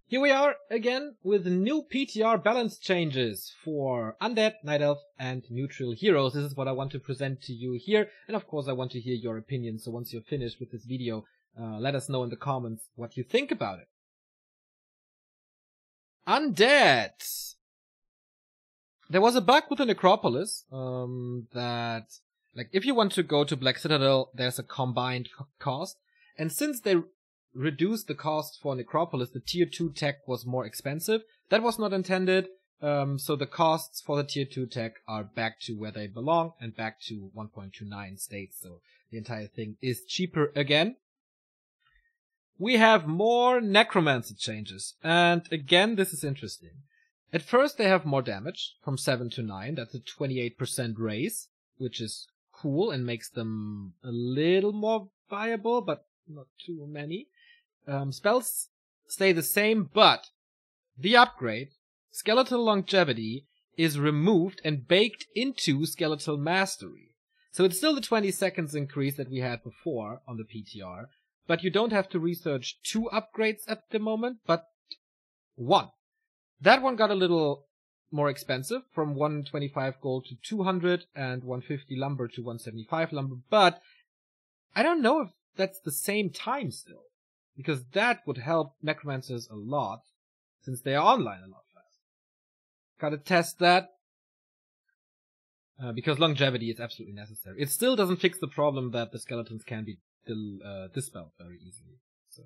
Here we are again with new PTR balance changes for Undead, Night Elf, and Neutral Heroes. This is what I want to present to you here, and of course I want to hear your opinion, so once you're finished with this video, let us know in the comments what you think about it. Undead! There was a bug with the Necropolis, that, like, if you want to go to Black Citadel, there's a combined cost, and since they reduced the cost for Necropolis, the tier 2 tech was more expensive. That was not intended, so the costs for the tier 2 tech are back to where they belong, and back to 1.29 states, so the entire thing is cheaper again. We have more Necromancer changes, and again, this is interesting. At first they have more damage, from 7 to 9, that's a 28% raise, which is cool and makes them a little more viable, but not too many. Spells stay the same, but the upgrade, Skeletal Longevity, is removed and baked into Skeletal Mastery. So it's still the 20 seconds increase that we had before on the PTR, but you don't have to research 2 upgrades at the moment, but 1. That one got a little more expensive, from 125 gold to 200, and 150 lumber to 175 lumber, but I don't know if that's the same time still, because that would help Necromancers a lot, since they are online a lot faster. Gotta test that, because longevity is absolutely necessary. It still doesn't fix the problem that the skeletons can be dispelled very easily. So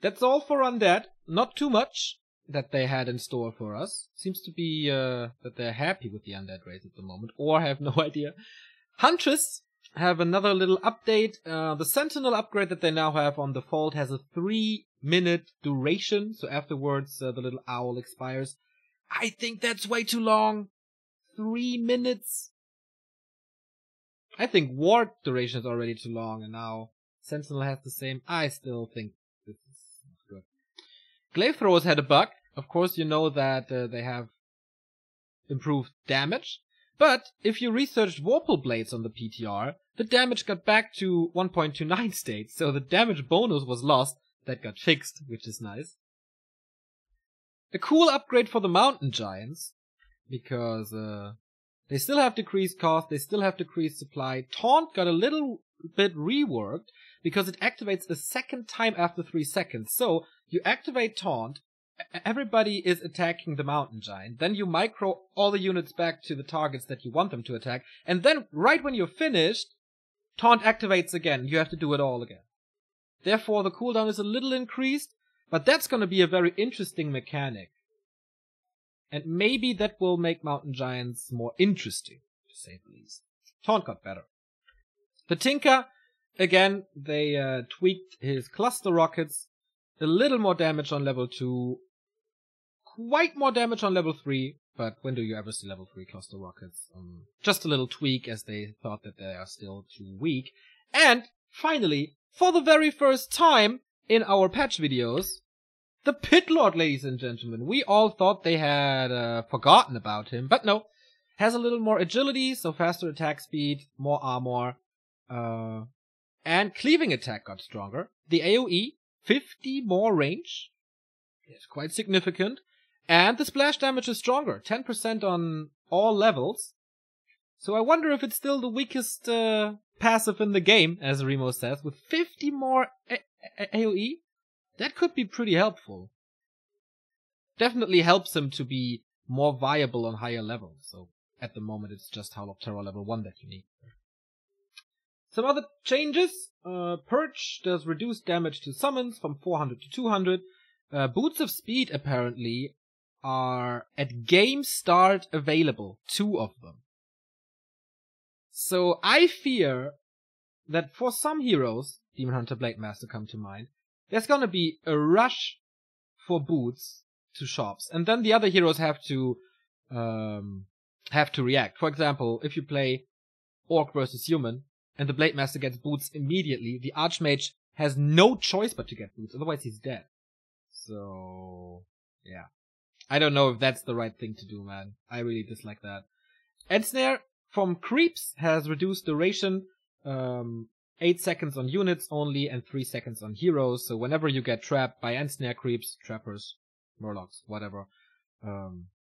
that's all for Undead. Not too much that they had in store for us. Seems to be that they're happy with the Undead race at the moment, or I have no idea. Huntress have another little update. The Sentinel upgrade that they now have on default has a 3-minute duration, so afterwards the little owl expires. I think that's way too long. 3 minutes? I think Ward duration is already too long, and now Sentinel has the same. I still think this is not good. Glaive Throwers had a bug. Of course, you know that they have improved damage. But if you researched Vorpal Blades on the PTR, the damage got back to 1.29 states, so the damage bonus was lost. That got fixed, which is nice. A cool upgrade for the Mountain Giants, because they still have decreased cost, they still have decreased supply. Taunt got a little bit reworked, because it activates a second time after 3 seconds. So, you activate Taunt, everybody is attacking the Mountain Giant, then you micro all the units back to the targets that you want them to attack, and then, right when you're finished, Taunt activates again. You have to do it all again. Therefore, the cooldown is a little increased, but that's gonna be a very interesting mechanic. And maybe that will make Mountain Giants more interesting, to say the least. Taunt got better. The Tinker, again, they tweaked his cluster rockets, a little more damage on level 2, quite more damage on level 3, but when do you ever see level 3 cluster rockets? Just a little tweak, as they thought that they are still too weak. And, finally, for the very first time in our patch videos, the Pit Lord, ladies and gentlemen. We all thought they had forgotten about him, but no. Has a little more agility, so faster attack speed, more armor, and cleaving attack got stronger. The AoE, 50 more range, is quite significant. And the splash damage is stronger, 10% on all levels. So I wonder if it's still the weakest passive in the game, as Remo says, with 50 more AoE. That could be pretty helpful. Definitely helps him to be more viable on higher levels. So at the moment it's just Howl of Terror level 1 that you need. Some other changes. Purge does reduce damage to summons from 400 to 200. Boots of Speed apparently are at game start available. 2 of them. So I fear that for some heroes, Demon Hunter, Blade Master come to mind, there's gonna be a rush for boots to shops, and then the other heroes have to react. For example, if you play Orc versus Human, and the Blade Master gets boots immediately, the Archmage has no choice but to get boots, otherwise he's dead. So, yeah. I don't know if that's the right thing to do, man. I really dislike that. Ensnare from Creeps has reduced duration, 8 seconds on units only and 3 seconds on heroes. So whenever you get trapped by ensnare creeps, trappers, murlocs, whatever,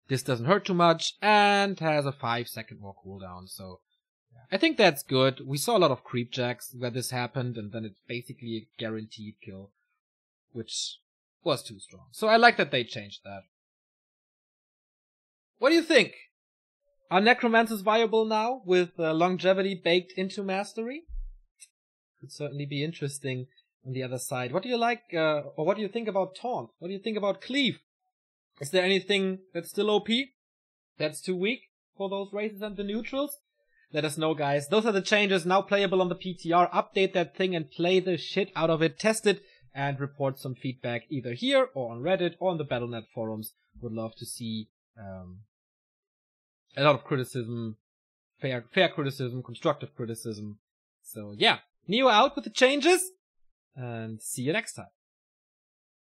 this doesn't hurt too much and has a 5-second more cooldown. So I think that's good. We saw a lot of creep jacks where this happened, and then it's basically a guaranteed kill, which was too strong. So I like that they changed that. What do you think? Are Necromancers viable now with longevity baked into Mastery? Could certainly be interesting on the other side. What do you like, or what do you think about Taunt? What do you think about Cleave? Is there anything that's still OP? That's too weak for those races and the neutrals? Let us know, guys. Those are the changes now playable on the PTR. Update that thing and play the shit out of it. Test it and report some feedback either here or on Reddit or on the Battle.net forums. Would love to see a lot of criticism, fair criticism, constructive criticism. So yeah, Neo out with the changes, and see you next time.